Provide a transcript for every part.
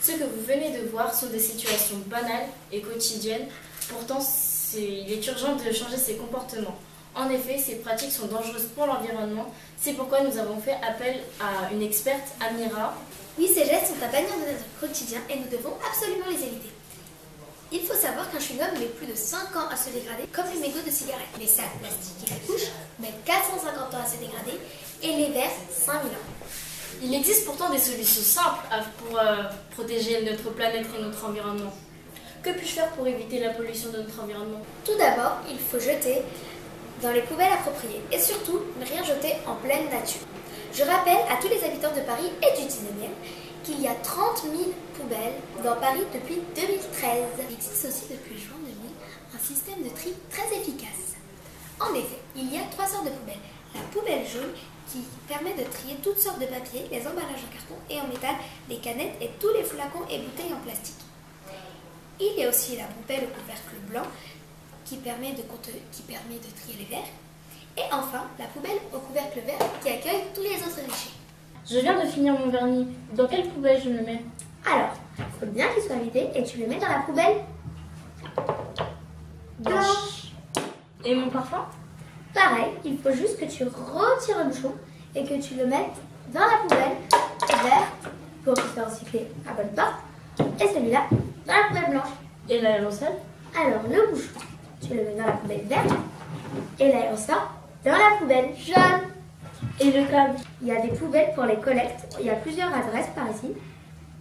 Ce que vous venez de voir sont des situations banales et quotidiennes. Pourtant, il est urgent de changer ces comportements. En effet, ces pratiques sont dangereuses pour l'environnement. C'est pourquoi nous avons fait appel à une experte, Amira. Oui, ces gestes sont à bannir de notre quotidien et nous devons absolument les éviter. Il faut savoir qu'un chewing-gum met plus de 5 ans à se dégrader, comme les mégots de cigarettes. Les sacs plastiques et les couches mettent 450 ans à se dégrader et les verres 5000 ans. Il existe pourtant des solutions simples pour protéger notre planète et notre environnement. Que puis-je faire pour éviter la pollution de notre environnement? Tout d'abord, il faut jeter dans les poubelles appropriées et surtout ne rien jeter en pleine nature. Je rappelle à tous les habitants de Paris et du 19e qu'il y a 30 000 poubelles dans Paris depuis 2013. Il existe aussi depuis juin 2000 un système de tri très efficace. En effet, il y a 3 sortes de poubelles. La poubelle jaune qui permet de trier toutes sortes de papiers, les emballages en carton et en métal, les canettes et tous les flacons et bouteilles en plastique. Il y a aussi la poubelle au couvercle blanc qui permet de trier les verres. Et enfin, la poubelle au couvercle vert qui accueille tous les autres déchets. Je viens de finir mon vernis. Dans quelle poubelle je le mets? Alors, il faut bien qu'il soit vidé et tu le mets dans la poubelle blanche. Et mon parfum? Pareil, il faut juste que tu retires le bouchon et que tu le mettes dans la poubelle verte pour qu'il soit recyclé à bonne part. Et celui-là dans la poubelle blanche. Et l'aérosol? Alors, le bouchon, tu le mets dans la poubelle verte et l'aérosol dans la poubelle jaune. Et le câble? Il y a des poubelles pour les collectes. Il y a plusieurs adresses par ici.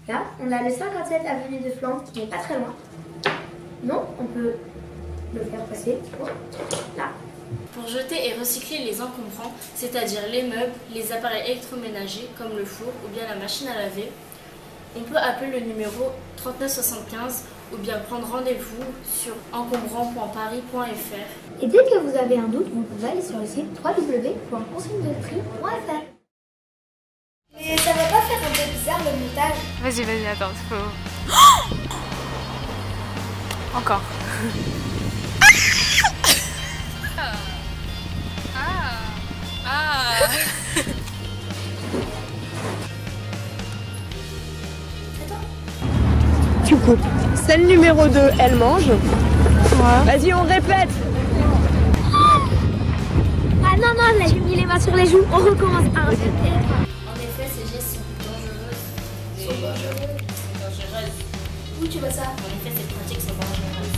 Là, on a le 57 avenue de Flandre qui n'est pas très loin. Non, on peut le faire passer là. Pour jeter et recycler les encombrants, c'est-à-dire les meubles, les appareils électroménagers comme le four ou bien la machine à laver, on peut appeler le numéro 3975 ou bien prendre rendez-vous sur encombrant.paris.fr. Et dès que vous avez un doute, vous pouvez aller sur le site www.consignedetri.fr. Mais ça va pas faire un peu bizarre le montage? Vas-y, attends, faut... Encore. Tu coupes. Celle numéro 2, elle mange. Ouais. Vas-y, on répète. Ah non, là j'ai mis les mains sur les joues. On recommence. 1, 2, 3. En effet, ces gestes sont dangereuses. Sont dangereuses. Où tu vois ça? En effet, ces pratiques sont dangereuses.